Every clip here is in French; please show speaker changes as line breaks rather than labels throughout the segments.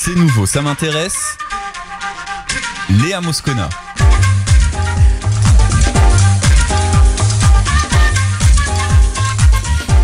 C'est nouveau, ça m'intéresse. Léa Moscona.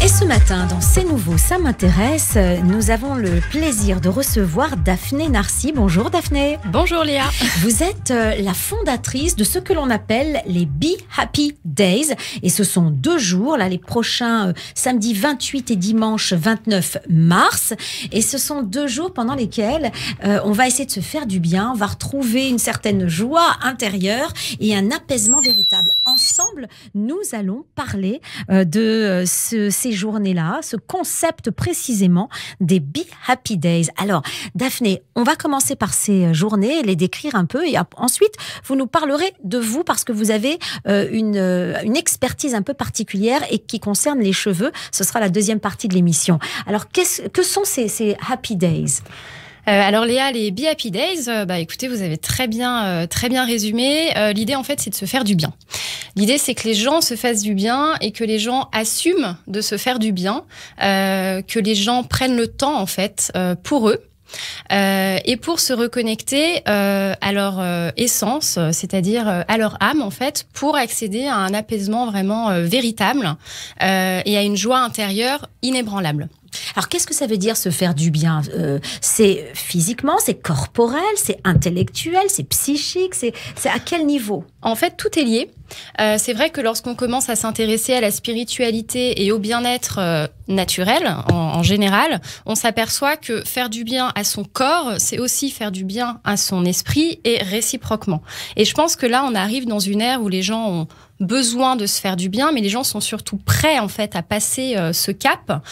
Et ce matin, dans C'est nouveau, ça m'intéresse, nous avons le plaisir de recevoir Daphné Narcy. Bonjour Daphné.
Bonjour Léa.
Vous êtes la fondatrice de ce que l'on appelle les Be Happy Days. Et ce sont 2 jours, là, les prochains samedi 28 et dimanche 29 mars. Et ce sont 2 jours pendant lesquels on va essayer de se faire du bien, on va retrouver une certaine joie intérieure et un apaisement véritable. Ensemble, nous allons parler de ces journées-là, ce concept précisément des Be Happy Days. Alors, Daphné, on va commencer par ces journées, les décrire un peu, et ensuite, vous nous parlerez de vous, parce que vous avez une expertise un peu particulière et qui concerne les cheveux. Ce sera la deuxième partie de l'émission. Alors, que sont ces Happy Days ?
Alors Léa, les Be Happy Days, écoutez, vous avez très bien résumé. L'idée en fait, c'est de se faire du bien. L'idée, c'est que les gens se fassent du bien et que les gens assument de se faire du bien, que les gens prennent le temps en fait pour eux. Et pour se reconnecter à leur essence, c'est-à-dire à leur âme en fait, pour accéder à un apaisement vraiment véritable et à une joie intérieure inébranlable.
Alors, qu'est-ce que ça veut dire se faire du bien ? C'est physiquement, c'est corporel, c'est intellectuel, c'est psychique, c'est à quel niveau ?
En fait, tout est lié. C'est vrai que lorsqu'on commence à s'intéresser à la spiritualité et au bien-être naturel, en général, on s'aperçoit que faire du bien à son corps, c'est aussi faire du bien à son esprit et réciproquement. Et je pense que là, on arrive dans une ère où les gens ont besoin de se faire du bien, mais les gens sont surtout prêts en fait à passer ce cap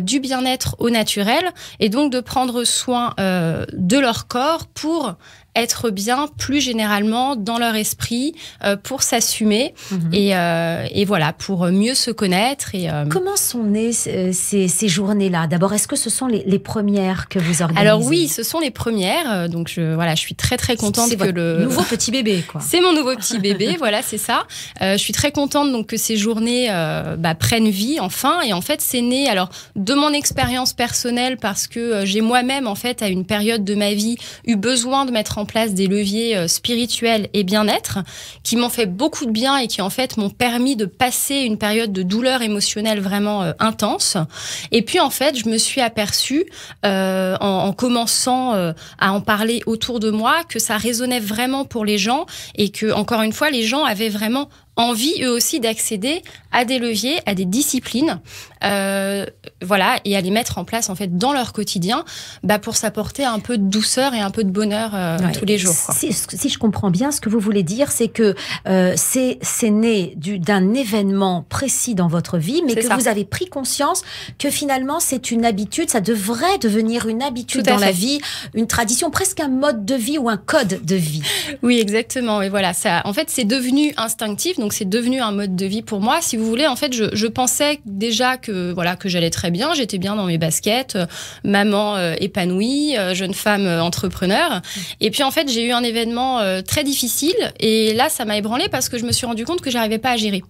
du bien-être au naturel et donc de prendre soin de leur corps pour être bien plus généralement dans leur esprit, pour s'assumer et voilà, pour mieux se connaître. Et,
Comment sont nées ces journées-là ? D'abord, est-ce que ce sont les premières que vous organisez ?
Alors oui, ce sont les premières. Donc je suis très très contente
c'est
que
votre nouveau petit bébé, quoi.
C'est mon nouveau petit bébé, voilà, c'est ça. Je suis très contente donc que ces journées prennent vie enfin. Et en fait, c'est né alors de mon expérience personnelle parce que j'ai moi-même en fait à une période de ma vie eu besoin de mettre en place des leviers spirituels et bien-être qui m'ont fait beaucoup de bien et qui en fait m'ont permis de passer une période de douleur émotionnelle vraiment intense. Et puis en fait, je me suis aperçue en commençant à en parler autour de moi que ça résonnait vraiment pour les gens et que encore une fois, les gens avaient vraiment envie eux aussi d'accéder à des leviers, à des disciplines, voilà, et à les mettre en place en fait dans leur quotidien, pour s'apporter un peu de douceur et un peu de bonheur tous les jours. Quoi.
Si je comprends bien, ce que vous voulez dire, c'est que c'est né d'un événement précis dans votre vie, mais que vous avez pris conscience que finalement c'est une habitude, ça devrait devenir une habitude dans la vie, une tradition, presque un mode de vie ou un code de vie.
Oui, exactement. Et voilà, ça, en fait, c'est devenu instinctif. Donc c'est devenu un mode de vie pour moi. Si vous voulez, en fait, je pensais déjà que j'allais très bien. J'étais bien dans mes baskets, maman épanouie, jeune femme entrepreneur. Et puis en fait, j'ai eu un événement très difficile. Et là, ça m'a ébranlée parce que je me suis rendu compte que j'arrivais pas à gérer.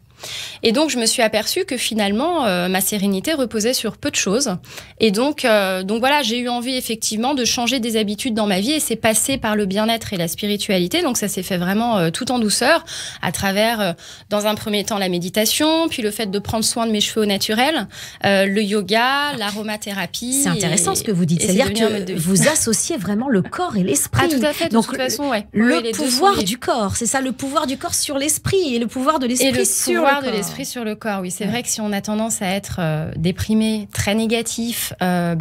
Et donc, je me suis aperçue que finalement, ma sérénité reposait sur peu de choses. Et donc voilà, j'ai eu envie effectivement de changer des habitudes dans ma vie et c'est passé par le bien-être et la spiritualité. Donc, ça s'est fait vraiment tout en douceur à travers, dans un premier temps, la méditation, puis le fait de prendre soin de mes cheveux au naturel, le yoga, l'aromathérapie.
C'est intéressant ce que vous dites. C'est-à-dire que vous associez vraiment le corps et l'esprit.
Ah, tout à fait. De toute façon, ouais.
Le pouvoir du corps, c'est ça, le pouvoir du corps sur l'esprit et le pouvoir de l'esprit sur le corps.
De l'esprit sur le corps, oui. C'est vrai que si on a tendance à être déprimé, très négatif,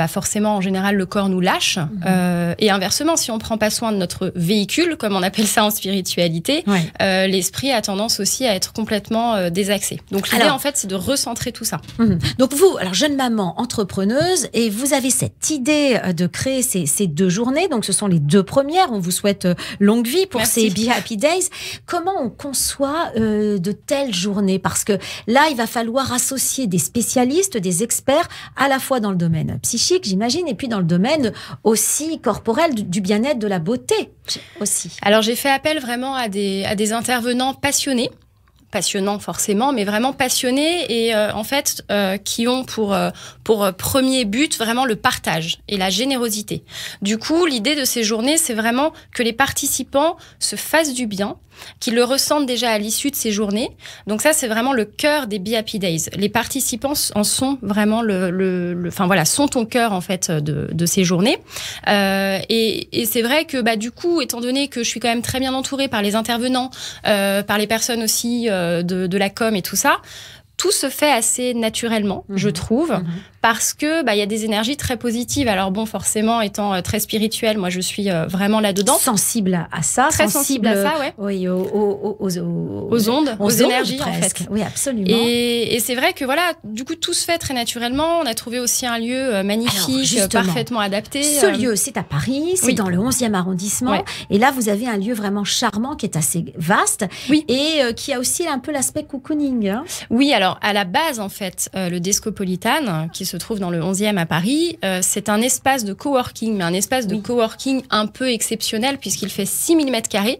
forcément, en général, le corps nous lâche. Et inversement, si on ne prend pas soin de notre véhicule, comme on appelle ça en spiritualité, l'esprit a tendance aussi à être complètement désaxé. Donc l'idée, en fait, c'est de recentrer tout ça.
Donc vous, alors jeune maman, entrepreneuse, et vous avez cette idée de créer ces 2 journées. Donc ce sont les 2 premières. On vous souhaite longue vie pour ces Be Happy Days. Comment on conçoit de telles journées ? Parce que là, il va falloir associer des spécialistes, des experts, à la fois dans le domaine psychique, j'imagine, et puis dans le domaine aussi corporel, du bien-être, de la beauté aussi.
Alors, j'ai fait appel vraiment à des intervenants passionnés passionnants forcément, mais vraiment passionnés et en fait qui ont pour premier but vraiment le partage et la générosité. Du coup, l'idée de ces journées, c'est vraiment que les participants se fassent du bien, qu'ils le ressentent déjà à l'issue de ces journées. Donc ça, c'est vraiment le cœur des Be Happy Days. Les participants en sont vraiment sont au cœur en fait de ces journées. Et c'est vrai que du coup, étant donné que je suis quand même très bien entourée par les intervenants, par les personnes aussi de la com et tout ça, tout se fait assez naturellement, je trouve, parce que il y a des énergies très positives. Alors bon, forcément, étant très spirituelle, moi je suis vraiment là-dedans.
Sensible à ça,
très sensible à ça, ouais.
Oui,
aux ondes, aux énergies
presque.
En fait.
Oui, absolument.
Et c'est vrai que voilà, du coup, tout se fait très naturellement. On a trouvé aussi un lieu magnifique, parfaitement adapté.
Ce lieu, c'est à Paris, c'est dans le 11e arrondissement.
Ouais.
Et là, vous avez un lieu vraiment charmant qui est assez vaste et qui a aussi un peu l'aspect cocooning. Hein.
Oui, alors à la base, en fait, le Descopolitan, qui se trouve dans le 11e à Paris, c'est un espace de coworking, mais un espace de coworking un peu exceptionnel puisqu'il fait 6 000 m²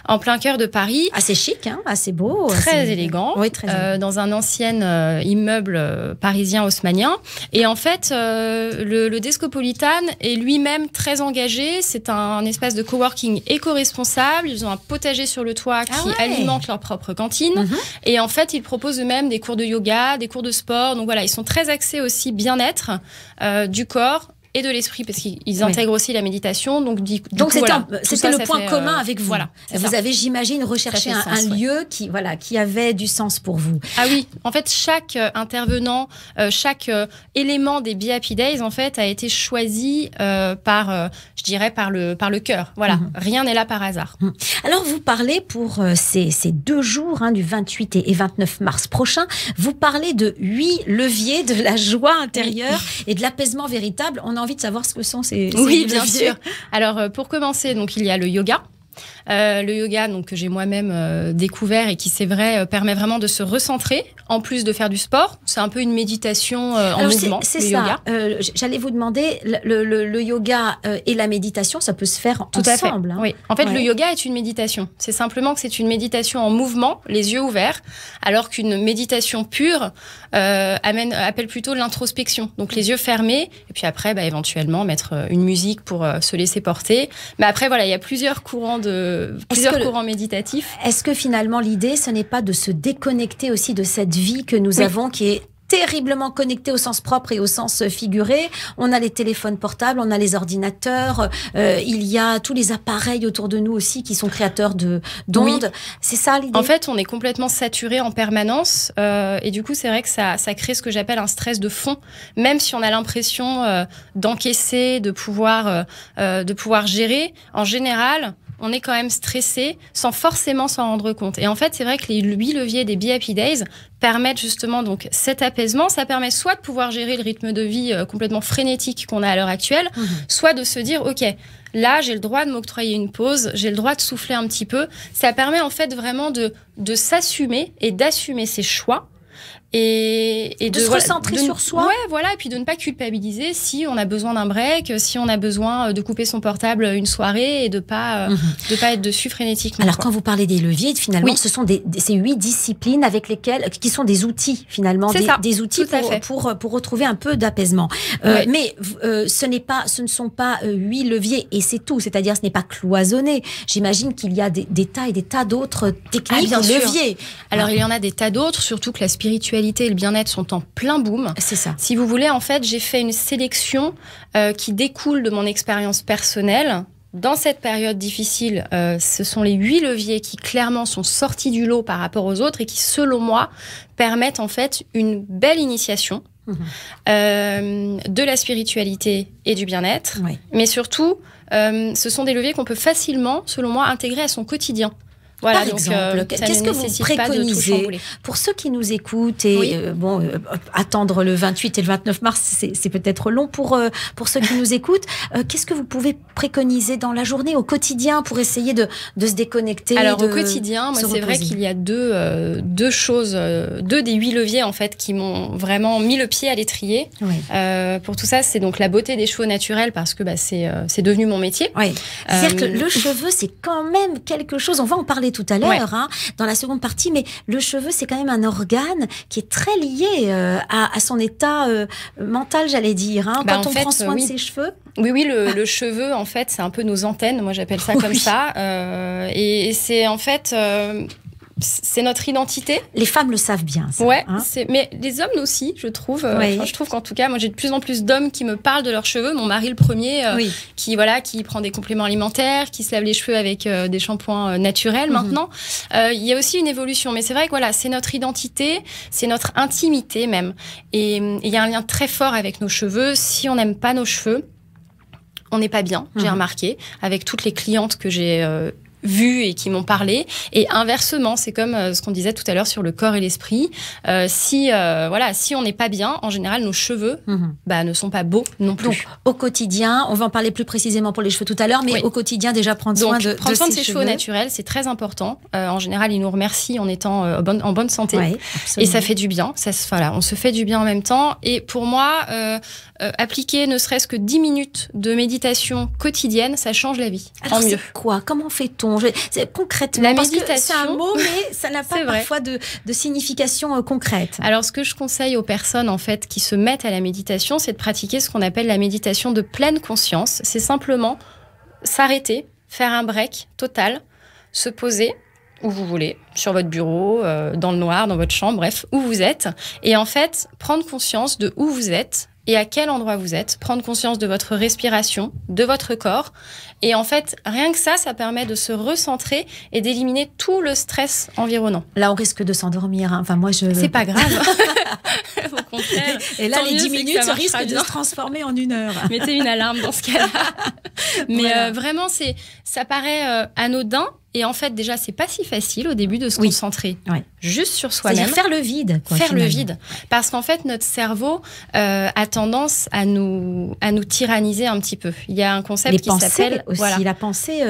en plein cœur de Paris.
Assez chic, hein, assez beau.
Très élégant.
Oui, très élégant.
Dans un ancien immeuble parisien haussmannien. Et en fait, le Descopolitan est lui-même très engagé. C'est un espace de coworking éco-responsable. Ils ont un potager sur le toit qui alimente leur propre cantine. Et en fait, ils proposent eux-mêmes des cours de yoga, des cours de sport. Donc voilà, ils sont très axés aussi bien-être du corps et de l'esprit, parce qu'ils intègrent aussi la méditation. Donc
c'était le point commun avec vous.
Voilà,
vous avez, j'imagine, recherché un lieu qui avait du sens pour vous.
Ah oui, en fait, chaque intervenant, chaque élément des Be Happy Days, en fait, a été choisi par le cœur. Voilà, rien n'est là par hasard.
Alors, vous parlez pour ces 2 jours, du 28 et 29 mars prochain, vous parlez de 8 leviers de la joie intérieure et de l'apaisement véritable. On a envie de savoir ce que sont ces
Oui, bien sûr. Alors, pour commencer, donc, il y a le yoga. Le yoga donc, que j'ai moi-même découvert et qui, c'est vrai, permet vraiment de se recentrer, en plus de faire du sport. C'est un peu une méditation en mouvement,
c'est
le
ça.
yoga.
J'allais vous demander, le yoga et la méditation, ça peut se faire
Tout
ensemble.
À fait. Oui. En fait, le yoga est une méditation. C'est simplement que c'est une méditation en mouvement, les yeux ouverts, alors qu'une méditation pure appelle plutôt l'introspection. Donc, les yeux fermés, et puis après, éventuellement, mettre une musique pour se laisser porter. Mais après, voilà, il y a plusieurs courants méditatifs.
Est-ce que finalement l'idée, ce n'est pas de se déconnecter aussi de cette vie que nous avons, qui est terriblement connectée au sens propre et au sens figuré? On a les téléphones portables, on a les ordinateurs, il y a tous les appareils autour de nous aussi qui sont créateurs d'ondes. Oui. C'est ça l'idée?
En fait, on est complètement saturé en permanence et du coup, c'est vrai que ça crée ce que j'appelle un stress de fond. Même si on a l'impression d'encaisser, de pouvoir gérer, en général, on est quand même stressé sans forcément s'en rendre compte. Et en fait, c'est vrai que les 8 leviers des Be Happy Days permettent justement donc cet apaisement. Ça permet soit de pouvoir gérer le rythme de vie complètement frénétique qu'on a à l'heure actuelle, soit de se dire, OK, là, j'ai le droit de m'octroyer une pause, j'ai le droit de souffler un petit peu. Ça permet en fait vraiment de s'assumer et d'assumer ses choix. Et
de se recentrer sur soi.
Ouais, voilà, et puis de ne pas culpabiliser si on a besoin d'un break, si on a besoin de couper son portable une soirée et de pas être dessus frénétiquement.
Alors, quand vous parlez des leviers, finalement, ce sont ces 8 disciplines qui sont des outils, finalement, des outils pour retrouver un peu d'apaisement. Mais ce ne sont pas 8 leviers et c'est tout. C'est-à-dire, ce n'est pas cloisonné. J'imagine qu'il y a des tas et des tas d'autres techniques, leviers.
Alors, il y en a des tas d'autres, surtout que la spiritualité et le bien-être sont en plein boom.
C'est ça.
Si vous voulez, en fait, j'ai fait une sélection qui découle de mon expérience personnelle. Dans cette période difficile, ce sont les 8 leviers qui clairement sont sortis du lot par rapport aux autres et qui, selon moi, permettent en fait une belle initiation de la spiritualité et du bien-être. Oui. Mais surtout, ce sont des leviers qu'on peut facilement, selon moi, intégrer à son quotidien. Voilà,
par exemple, qu'est-ce que vous préconisez pour ceux qui nous écoutent et attendre le 28 et le 29 mars, c'est peut-être long pour ceux qui nous écoutent. Qu'est-ce que vous pouvez préconiser dans la journée, au quotidien, pour essayer de se déconnecter?
Alors au quotidien, moi c'est vrai qu'il y a deux choses, 2 des 8 leviers en fait qui m'ont vraiment mis le pied à l'étrier. Oui. Pour tout ça, c'est donc la beauté des cheveux naturels parce que c'est devenu mon métier.
Oui. C'est-à-dire que le cheveu, c'est quand même quelque chose. On va en parler parler tout à l'heure, dans la seconde partie, mais le cheveu, c'est quand même un organe qui est très lié à son état mental, j'allais dire. Quand on prend soin de ses cheveux.
Oui, le cheveu, en fait, c'est un peu nos antennes. Moi, j'appelle ça comme ça. Et c'est en fait... c'est notre identité.
Les femmes le savent bien, ça.
Ouais, mais les hommes aussi, je trouve. Je trouve qu'en tout cas, moi, j'ai de plus en plus d'hommes qui me parlent de leurs cheveux. Mon mari, le premier, qui prend des compléments alimentaires, qui se lave les cheveux avec des shampoings naturels maintenant. Il y a aussi une évolution. Mais c'est vrai que c'est notre identité, c'est notre intimité même. Et il y a un lien très fort avec nos cheveux. Si on n'aime pas nos cheveux, on n'est pas bien, j'ai remarqué, avec toutes les clientes que j'ai vues et qui m'ont parlé. Et inversement, c'est comme ce qu'on disait tout à l'heure sur le corps et l'esprit. Si on n'est pas bien, en général, nos cheveux ne sont pas beaux non plus.
Donc, au quotidien, on va en parler plus précisément pour les cheveux tout à l'heure, mais au quotidien, déjà prendre soin de
ses cheveux naturels, c'est très important. En général, ils nous remercient en étant en bonne santé.
Oui,
et ça fait du bien. On se fait du bien en même temps. Et pour moi, appliquer ne serait-ce que 10 minutes de méditation quotidienne, ça change la vie.
Alors,
mieux.
C'est quoi? Comment fait-on? Concrètement,
la
parce
méditation,
que c'est un mot, mais ça n'a pas parfois de signification concrète.
Alors, ce que je conseille aux personnes en fait qui se mettent à la méditation, c'est de pratiquer ce qu'on appelle la méditation de pleine conscience. C'est simplement s'arrêter, faire un break total, se poser où vous voulez, sur votre bureau, dans le noir, dans votre chambre, bref, où vous êtes, et en fait prendre conscience de où vous êtes et à quel endroit vous êtes, prendre conscience de votre respiration, de votre corps. Et en fait, rien que ça permet de se recentrer et d'éliminer tout le stress environnant.
Là, on risque de s'endormir. Enfin, moi,
c'est pas grave. Au contraire.
Et là, les 10 minutes risquent de se transformer en 1 heure.
Mettez une alarme dans ce cas-là. Mais vraiment, ça paraît anodin. Et en fait, déjà, c'est pas si facile au début de se concentrer juste sur soi-même.
C'est-à-dire faire le vide.
Le vide. Parce qu'en fait, notre cerveau a tendance à nous tyranniser un petit peu. Il y a un concept qui s'appelle...
aussi. La pensée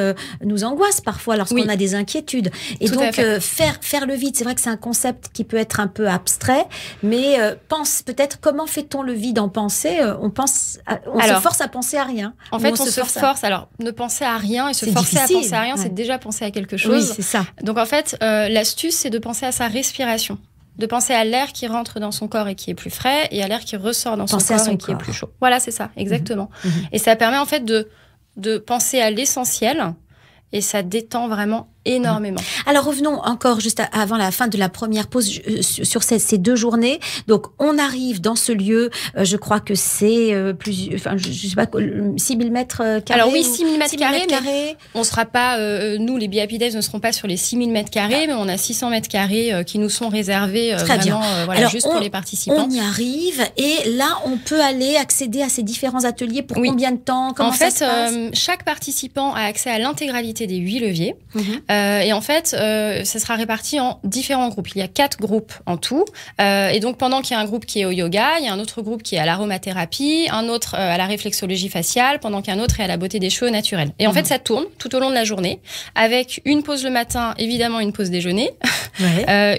nous angoisse parfois lorsqu'on a des inquiétudes. Et donc, faire le vide, c'est vrai que c'est un concept qui peut être un peu abstrait, mais peut-être comment fait-on le vide en pensée? On se force à penser à rien.
En fait, on se force. Alors, ne penser à rien et se forcer à penser à rien, c'est déjà penser à quelque chose.
Oui, c'est ça.
Donc, en fait, l'astuce, c'est de penser à sa respiration. De penser à l'air qui rentre dans son corps et qui est plus frais et à l'air qui ressort dans son corps et qui est plus chaud. Voilà, c'est ça, exactement. Et ça permet en fait de penser à l'essentiel et ça détend vraiment énormément.
Alors revenons encore juste avant la fin de la première pause sur ces 2 journées. Donc on arrive dans ce lieu, je crois que c'est je sais pas, 6000 mètres carrés.
Alors oui, 6000 mètres carrés, mais on sera pas, nous les Be Happy Days ne seront pas sur les 6000 mètres carrés, mais on a 600 mètres carrés qui nous sont réservés vraiment
Alors,
juste pour les participants.
On y arrive et là on peut aller accéder à ces différents ateliers pour combien de temps? Comment ça se passe?
Chaque participant a accès à l'intégralité des 8 leviers. Et en fait, ça sera réparti en différents groupes. Il y a 4 groupes en tout. Et donc, pendant qu'il y a un groupe qui est au yoga, il y a un autre groupe qui est à l'aromathérapie, un autre à la réflexologie faciale, pendant qu'un autre est à la beauté des cheveux naturelle. Et en fait, ça tourne tout au long de la journée, avec une pause le matin, évidemment une pause déjeuner,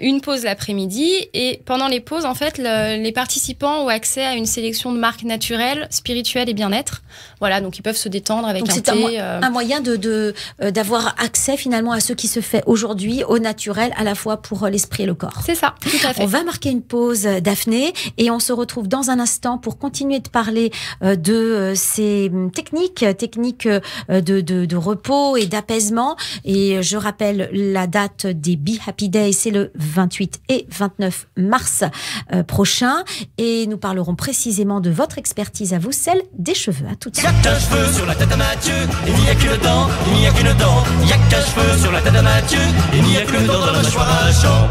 une pause l'après-midi. Et pendant les pauses, en fait, les participants ont accès à une sélection de marques naturelles, spirituelles et bien-être. Voilà, donc ils peuvent se détendre avec un thé.
C'est un moyen d'avoir accès finalement à ce qui se fait aujourd'hui au naturel, à la fois pour l'esprit et le corps.
C'est ça, tout à fait.
On va marquer une pause, Daphné, et on se retrouve dans un instant pour continuer de parler de ces techniques de repos et d'apaisement. Et je rappelle la date des Be Happy Days, c'est le 28 et 29 mars prochain. Et nous parlerons précisément de votre expertise à vous, celle des cheveux. À tout de suite.
Y'a qu'un cheveu sur la tête à Mathieu, il n'y a qu'une dent, il n'y a qu'une dent. Y'a qu'un cheveu sur la tête à Mathieu, il n'y a qu'une dent dans la mâchoire à Jean.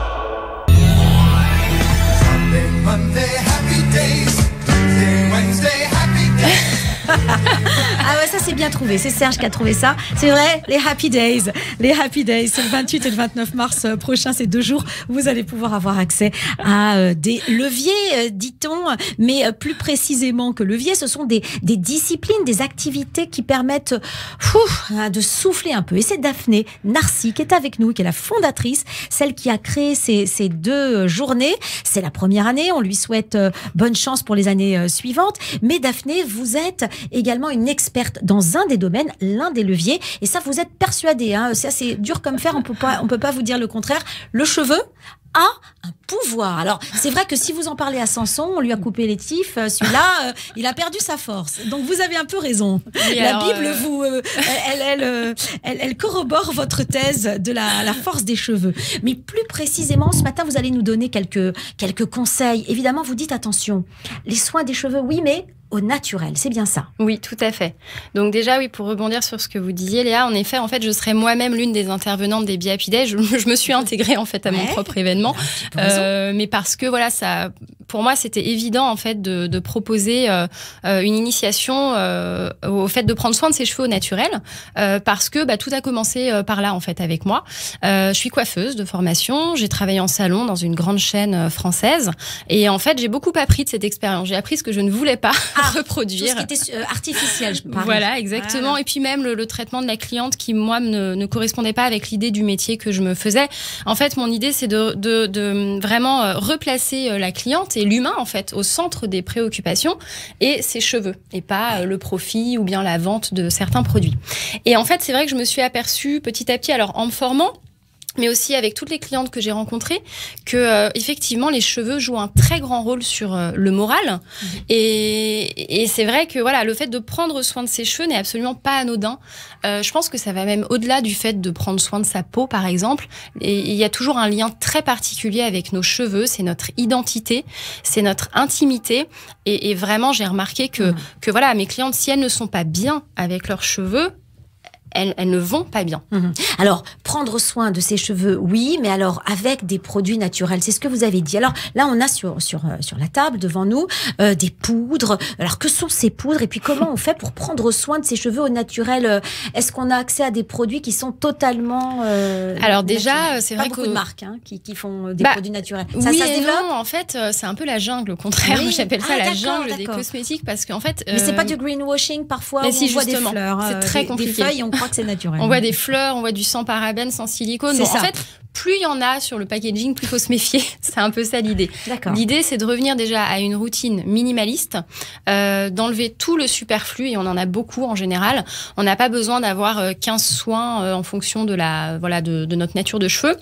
Sunday, Monday, happy days. Tuesday, Wednesday, happy days.
Ah ouais, ça c'est bien trouvé, c'est Serge qui a trouvé ça. C'est vrai, les Happy Days. Les Happy Days, c'est le 28 et le 29 mars prochain, ces 2 jours. Vous allez pouvoir avoir accès à des leviers, dit-on, mais plus précisément que leviers, ce sont des disciplines, des activités qui permettent de souffler un peu. Et c'est Daphné Narcy qui est avec nous, qui est la fondatrice, celle qui a créé ces 2 journées. C'est la première année, on lui souhaite bonne chance pour les années suivantes. Mais Daphné, vous êtes également une experte dans dans un des domaines, l'un des leviers. Et ça, vous êtes persuadé, hein, c'est assez dur comme fer, on peut pas vous dire le contraire. Le cheveu a un pouvoir. Alors, c'est vrai que si vous en parlez à Samson, on lui a coupé les tifs, celui-là, il a perdu sa force. Donc, vous avez un peu raison.
Oui,
La
alors,
Bible, elle corrobore votre thèse de la force des cheveux. Mais plus précisément, ce matin, vous allez nous donner quelques conseils. Évidemment, vous dites attention, les soins des cheveux, oui, mais au naturel, c'est bien ça.
Oui, tout à fait. Donc déjà, oui, pour rebondir sur ce que vous disiez, Léa, en effet, je serai moi-même l'une des intervenantes des Be Happy Days. Je me suis intégrée en fait à mon propre événement, mais parce que voilà, ça, pour moi, c'était évident en fait de proposer une initiation au fait de prendre soin de ses cheveux au naturel, parce que tout a commencé par là en fait avec moi. Je suis coiffeuse de formation, j'ai travaillé en salon dans une grande chaîne française, et en fait, j'ai beaucoup appris de cette expérience. J'ai appris ce que je ne voulais pas reproduire.
Tout ce qui était artificiel, je parle.
Voilà, exactement. Voilà. Et puis même le traitement de la cliente qui, moi, ne correspondait pas avec l'idée du métier que je me faisais. En fait, mon idée, c'est de vraiment replacer la cliente et l'humain, en fait, au centre des préoccupations et ses cheveux, et pas le profit ou bien la vente de certains produits. Et en fait, c'est vrai que je me suis aperçue petit à petit, alors en me formant, mais aussi avec toutes les clientes que j'ai rencontrées, que effectivement les cheveux jouent un très grand rôle sur le moral. Et c'est vrai que voilà, le fait de prendre soin de ses cheveux n'est absolument pas anodin. Je pense que ça va même au-delà du fait de prendre soin de sa peau, par exemple. Et il y a toujours un lien très particulier avec nos cheveux. C'est notre identité, c'est notre intimité. Et vraiment, j'ai remarqué que voilà, mes clientes, si elles ne sont pas bien avec leurs cheveux, elles ne vont pas bien.
Alors, prendre soin de ses cheveux, oui, mais alors avec des produits naturels, c'est ce que vous avez dit. Alors là, on a sur la table devant nous des poudres. Alors, que sont ces poudres et puis comment on fait pour prendre soin de ses cheveux au naturel? Est-ce qu'on a accès à des produits qui sont totalement
alors déjà,
naturels?
c'est
pas
vrai
beaucoup
que
de marques qui font des produits naturels. Ça
oui
se
et
développe?
non, en fait, c'est un peu la jungle au contraire.
Oui.
J'appelle ça la
d'accord,
jungle des cosmétiques parce qu'en fait.
Mais c'est pas du greenwashing parfois
mais
où
si,
on voit des
justement,
fleurs,
c'est très compliqué.
des feuilles, on croit que c'est naturel.
On voit des fleurs, on voit du sans parabènes, sans silicone. Bon, en fait, plus il y en a sur le packaging, plus il faut se méfier. C'est un peu ça l'idée. L'idée, c'est de revenir déjà à une routine minimaliste, d'enlever tout le superflu, et on en a beaucoup en général. On n'a pas besoin d'avoir 15 soins en fonction de de notre nature de cheveux.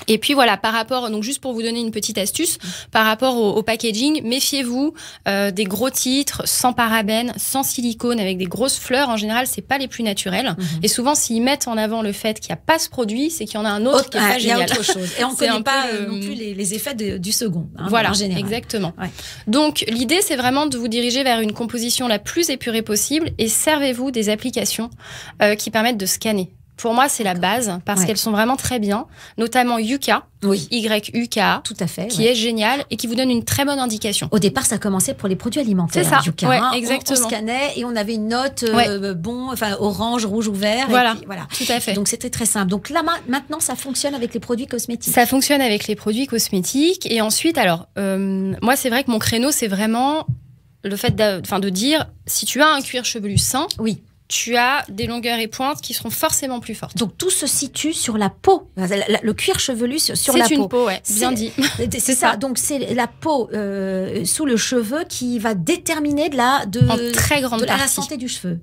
Et puis voilà, par rapport, donc juste pour vous donner une petite astuce, par rapport au packaging, méfiez-vous des gros titres, sans parabènes, sans silicone, avec des grosses fleurs. En général, c'est pas les plus naturels. Et souvent, s'ils mettent en avant le fait qu'il n'y a pas ce produit, c'est qu'il y en a un autre qui est pas génial.
Il y a autre chose. Et on ne connaît pas non plus les effets du second.
Voilà,
en général.
Exactement. Ouais. Donc, l'idée, c'est vraiment de vous diriger vers une composition la plus épurée possible, et servez-vous des applications qui permettent de scanner. Pour moi, c'est la base, parce qu'elles sont vraiment très bien, notamment Yuka, Y-U-K-A,
tout à fait,
qui est génial et qui vous donne une très bonne indication.
Au départ, ça commençait pour les produits alimentaires.
C'est ça,
Yuka,
exactement.
On scannait et on avait une note orange, rouge ou vert.
Voilà,
et puis, voilà,
tout à fait.
Donc, c'était très simple. Donc là, maintenant, ça fonctionne avec les produits cosmétiques.
Ça fonctionne avec les produits cosmétiques. Et ensuite, alors, moi, c'est vrai que mon créneau, c'est vraiment le fait de dire, si tu as un cuir chevelu sain, tu as des longueurs et pointes qui seront forcément plus fortes.
Donc, tout se situe sur la peau. Le cuir chevelu sur la peau.
C'est une peau, bien dit.
C'est ça. Donc, c'est la peau sous le cheveu qui va déterminer
en très grande partie
la santé du cheveu.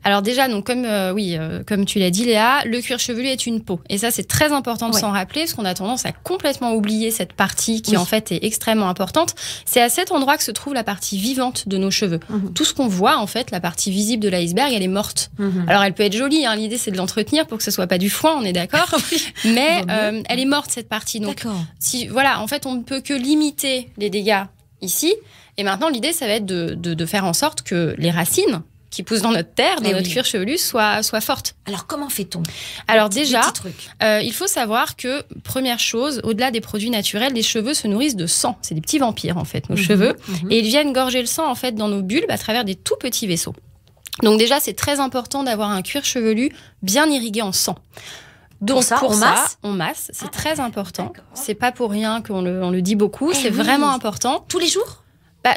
Alors déjà, donc, comme tu l'as dit, Léa, le cuir chevelu est une peau. Et ça, c'est très important de s'en rappeler, parce qu'on a tendance à complètement oublier cette partie qui, en fait, est extrêmement importante. C'est à cet endroit que se trouve la partie vivante de nos cheveux. Tout ce qu'on voit, en fait, la partie visible de l'iceberg, elle est morte. Alors, elle peut être jolie, hein. L'idée, c'est de l'entretenir pour que ce soit pas du foin, on est d'accord. Mais elle est morte, cette partie. Donc, en fait, on ne peut que limiter les dégâts ici. Et maintenant, l'idée, ça va être de faire en sorte que les racines qui poussent dans notre terre, dans notre cuir chevelu, soient fortes.
Alors, comment fait-on?
Alors déjà, il faut savoir que, première chose, au-delà des produits naturels, les cheveux se nourrissent de sang. C'est des petits vampires, en fait, nos cheveux. Et ils viennent gorger le sang, en fait, dans nos bulbes à travers des tout petits vaisseaux. Donc déjà, c'est très important d'avoir un cuir chevelu bien irrigué en sang. Donc pour ça, on masse. C'est très important. C'est pas pour rien qu'on le dit beaucoup. C'est vraiment important.
Tous les jours?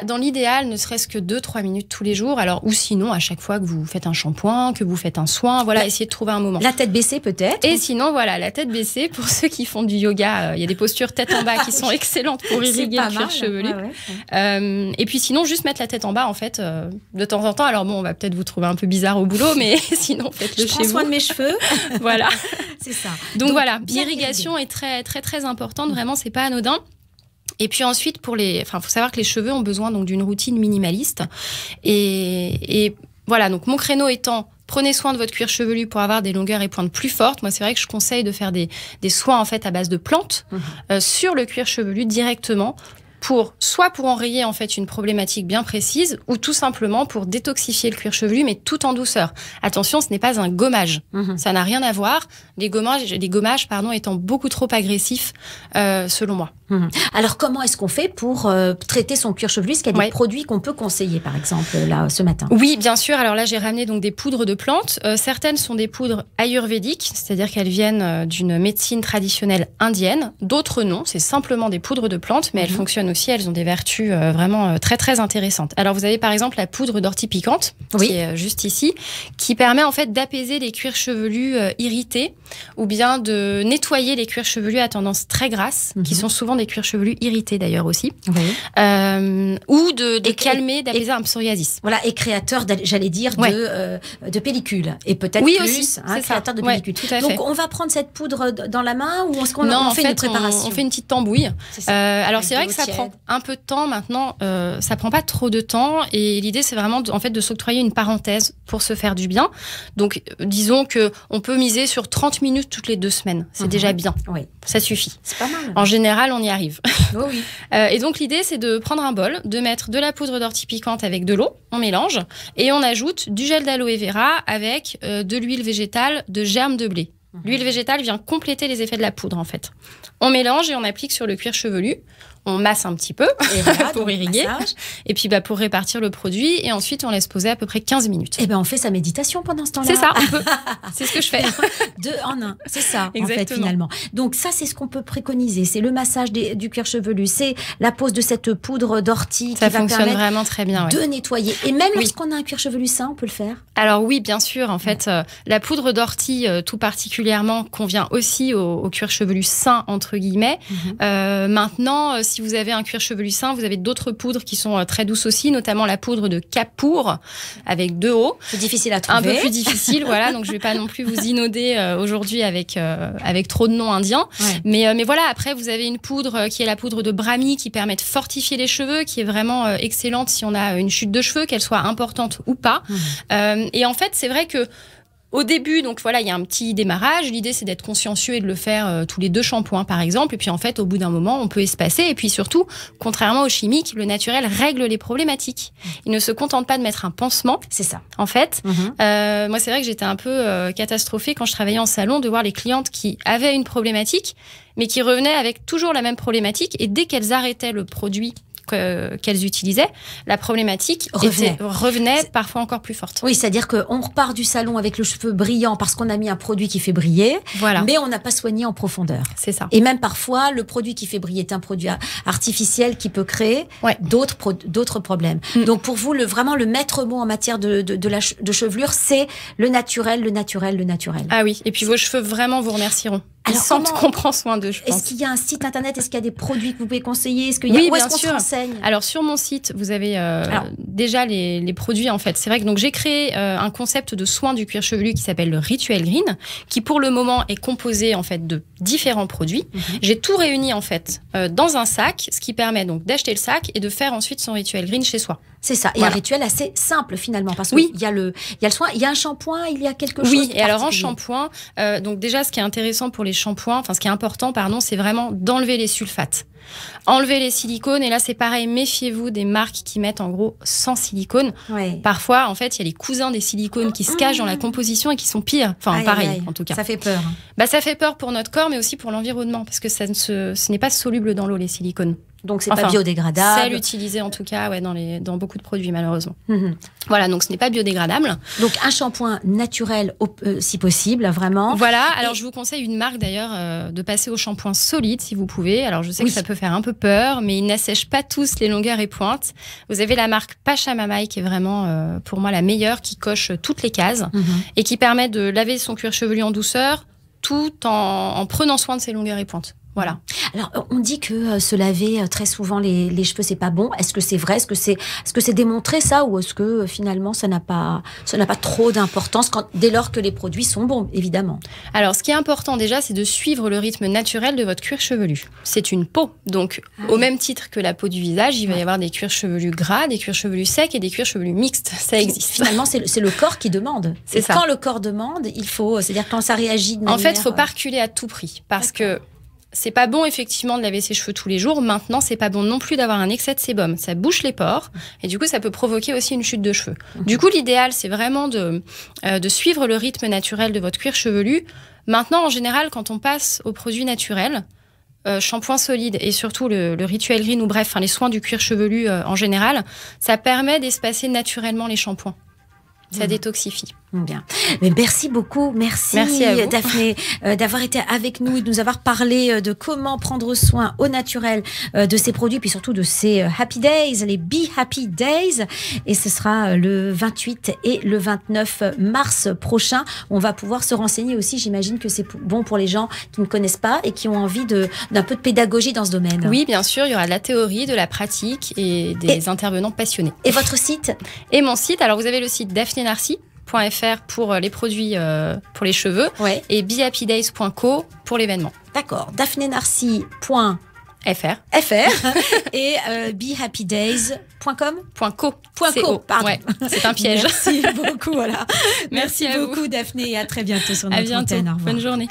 Dans l'idéal, ne serait-ce que 2-3 minutes tous les jours. Alors, ou sinon, à chaque fois que vous faites un shampoing, que vous faites un soin, voilà, essayez de trouver un moment.
La tête baissée peut-être.
Et sinon, voilà, la tête baissée, pour ceux qui font du yoga, il y a des postures tête en bas qui sont excellentes pour irriguer le cuir chevelu. Ouais. Et puis sinon, juste mettre la tête en bas, en fait, de temps en temps. Alors bon, on va peut-être vous trouver un peu bizarre au boulot, mais sinon, faites-le chez vous. Je
prends soin de mes cheveux.
Voilà.
C'est ça.
Donc voilà, l'irrigation est très, très, très importante. Vraiment, c'est pas anodin. Et puis ensuite, faut savoir que les cheveux ont besoin donc d'une routine minimaliste. Et voilà, donc mon créneau étant, prenez soin de votre cuir chevelu pour avoir des longueurs et pointes plus fortes. Moi, c'est vrai que je conseille de faire des soins en fait à base de plantes sur le cuir chevelu directement. Soit pour enrayer en fait une problématique bien précise, ou tout simplement pour détoxifier le cuir chevelu, mais tout en douceur. Attention, ce n'est pas un gommage. Ça n'a rien à voir. Les gommages, étant beaucoup trop agressifs, selon moi.
Alors, comment est-ce qu'on fait pour traiter son cuir chevelu? Est-ce qu'il y a des produits qu'on peut conseiller, par exemple, là, ce matin?
Oui, bien sûr. Alors là, j'ai ramené donc des poudres de plantes. Certaines sont des poudres ayurvédiques, c'est-à-dire qu'elles viennent d'une médecine traditionnelle indienne. D'autres non, c'est simplement des poudres de plantes, mais elles fonctionnent aussi. Elles ont des vertus vraiment très, très intéressantes. Alors, vous avez par exemple la poudre d'ortie piquante, qui est juste ici, qui permet en fait d'apaiser les cuirs chevelus irrités, ou bien de nettoyer les cuirs chevelus à tendance très grasse, qui sont souvent des cuirs chevelus irrités d'ailleurs aussi, ou de calmer, d'apaiser un psoriasis.
Voilà, et créateur, j'allais dire, de pellicules. Et peut-être
plus,
aussi, créateur de pellicules.
Tout à fait.
Donc, on va prendre cette poudre dans la main, ou est-ce qu'on fait une préparation?
On fait une petite tambouille. Alors, c'est vrai que ça
tiède.
prend un peu de temps maintenant. Ça prend pas trop de temps. Et l'idée, c'est vraiment de s'octroyer une parenthèse pour se faire du bien. Donc, disons qu'on peut miser sur 30 minutes toutes les 2 semaines. C'est déjà bien.
Oui.
Ça suffit.
C'est pas mal.
En général, on y arrive.
Oh oui.
Et donc, l'idée, c'est de prendre un bol, de mettre de la poudre d'ortie piquante avec de l'eau, on mélange, et on ajoute du gel d'aloe vera avec de l'huile végétale de germe de blé. L'huile végétale vient compléter les effets de la poudre, en fait. On mélange et on applique sur le cuir chevelu. On masse un petit peu pour irriguer. Et puis pour répartir le produit. Et ensuite, on laisse poser à peu près 15 minutes.
Et on fait sa méditation pendant ce temps-là.
C'est ça, on peut. C'est ce que je fais.
2 en 1. C'est ça,
exactement.
En fait, finalement. Donc ça, c'est ce qu'on peut préconiser. C'est le massage du cuir chevelu. C'est la pose de cette poudre d'ortie qui va
fonctionne vraiment très bien.
De nettoyer. Et même lorsqu'on a un cuir chevelu sain, on peut le faire?
Alors oui, bien sûr. En fait, la poudre d'ortie, tout particulièrement, convient aussi au cuir chevelu sain, entre guillemets. Maintenant, si vous avez un cuir chevelu sain, vous avez d'autres poudres qui sont très douces aussi, notamment la poudre de Kapoor avec 2 O.
C'est difficile à trouver.
Un peu plus difficile, voilà. Donc je vais pas non plus vous inonder aujourd'hui avec trop de noms indiens. Ouais. Mais voilà, après vous avez une poudre qui est la poudre de Brahmi qui permet de fortifier les cheveux, qui est vraiment excellente si on a une chute de cheveux, qu'elle soit importante ou pas. Et en fait, c'est vrai que au début, donc voilà, il y a un petit démarrage. L'idée, c'est d'être consciencieux et de le faire tous les 2 shampoings, par exemple. Et puis, en fait, au bout d'un moment, on peut espacer. Et puis, surtout, contrairement aux chimiques, le naturel règle les problématiques. Il ne se contente pas de mettre un pansement.
C'est ça.
En fait, moi, c'est vrai que j'étais un peu catastrophée quand je travaillais en salon de voir les clientes qui avaient une problématique, mais qui revenaient avec toujours la même problématique. Et dès qu'elles arrêtaient le produit qu'elles utilisaient, la problématique revenait parfois encore plus forte.
Oui, c'est-à-dire qu'on repart du salon avec le cheveu brillant parce qu'on a mis un produit qui fait briller, mais on n'a pas soigné en profondeur.
C'est ça.
Et même parfois, le produit qui fait briller est un produit artificiel qui peut créer d'autres problèmes. Donc pour vous, vraiment le maître mot en matière de chevelure, c'est le naturel, le naturel, le naturel.
Ah oui, et puis vos cheveux vraiment vous remercieront. Ils sentent qu'on prend soin d'eux, je pense.
Est-ce qu'il y a un site internet? Est-ce qu'il y a des produits que vous pouvez conseiller?
Oui,
où
bien
est-ce qu'on
sûr.
se renseigne?
Alors, sur mon site, vous avez déjà les produits, en fait. C'est vrai que donc, j'ai créé un concept de soin du cuir chevelu qui s'appelle le Rituel Green, qui pour le moment est composé, en fait, de différents produits. J'ai tout réuni, en fait, dans un sac, ce qui permet donc d'acheter le sac et de faire ensuite son Rituel Green chez soi.
C'est ça. Et un rituel assez simple, finalement, parce qu'il y a le soin, il y a un shampoing, il y a quelque chose.
Oui, et alors en shampoing, donc déjà, ce qui est intéressant pour les shampoings, enfin, ce qui est important, pardon, c'est vraiment d'enlever les sulfates. Enlever les silicones, et là c'est pareil, méfiez-vous des marques qui mettent en gros sans silicone. Parfois, en fait, il y a les cousins des silicones qui se cachent dans la composition et qui sont pires. Enfin, pareil, en tout cas.
Ça fait peur.
Ça fait peur pour notre corps, mais aussi pour l'environnement, parce que ce n'est pas soluble dans l'eau, les silicones.
Donc, c'est pas biodégradable.
Celle utilisée en tout cas dans beaucoup de produits, malheureusement.
Mhm.
Voilà, donc ce n'est pas biodégradable.
Donc, un shampoing naturel, si possible, vraiment.
Voilà, alors je vous conseille une marque d'ailleurs de passer au shampoing solide si vous pouvez. Alors je sais que ça peut faire un peu peur, mais ils n'assèchent pas tous les longueurs et pointes. Vous avez la marque Pachamamaï qui est vraiment pour moi la meilleure, qui coche toutes les cases et qui permet de laver son cuir chevelu en douceur tout en prenant soin de ses longueurs et pointes. Voilà.
Alors, on dit que se laver très souvent les cheveux, c'est pas bon. Est-ce que c'est vrai? Est-ce que c'est démontré ça? Ou est-ce que finalement, ça n'a pas trop d'importance dès lors que les produits sont bons, évidemment?
Alors, ce qui est important déjà, c'est de suivre le rythme naturel de votre cuir chevelu. C'est une peau. Donc, au même titre que la peau du visage, il va y avoir des cuirs chevelus gras, des cuirs chevelus secs et des cuirs chevelus mixtes. Ça existe.
Finalement, c'est le corps qui demande.
C'est ça.
Quand le corps demande, c'est-à-dire quand ça réagit de manière...
En fait, il ne faut pas reculer à tout prix. Parce que c'est pas bon effectivement de laver ses cheveux tous les jours. Maintenant, c'est pas bon non plus d'avoir un excès de sébum. Ça bouche les pores et du coup, ça peut provoquer aussi une chute de cheveux. Du coup, l'idéal, c'est vraiment de suivre le rythme naturel de votre cuir chevelu. Maintenant, en général, quand on passe aux produits naturels, shampoing solide et surtout le rituel green ou bref, les soins du cuir chevelu en général, ça permet d'espacer naturellement les shampoings. Ça détoxifie.
Bien. Mais merci beaucoup. Merci
à vous.
Daphné d'avoir été avec nous et de nous avoir parlé de comment prendre soin au naturel de ces produits, puis surtout de ces Happy Days, les Be Happy Days. Et ce sera le 28 et le 29 mars prochain. On va pouvoir se renseigner aussi. J'imagine que c'est bon pour les gens qui ne connaissent pas et qui ont envie d'un peu de pédagogie dans ce domaine.
Oui, bien sûr. Il y aura de la théorie, de la pratique et des intervenants passionnés.
Et votre site?
Et mon site. Alors, vous avez le site daphnénarcy.fr pour les produits pour les cheveux et behappydays.co pour l'événement.
D'accord. daphnénarcy.fr et behappydays.com
.co,
pardon.
Ouais, c'est un piège.
Merci beaucoup. Voilà. Merci beaucoup, Daphné, et à très bientôt sur notre antenne. Au revoir.
Bonne journée.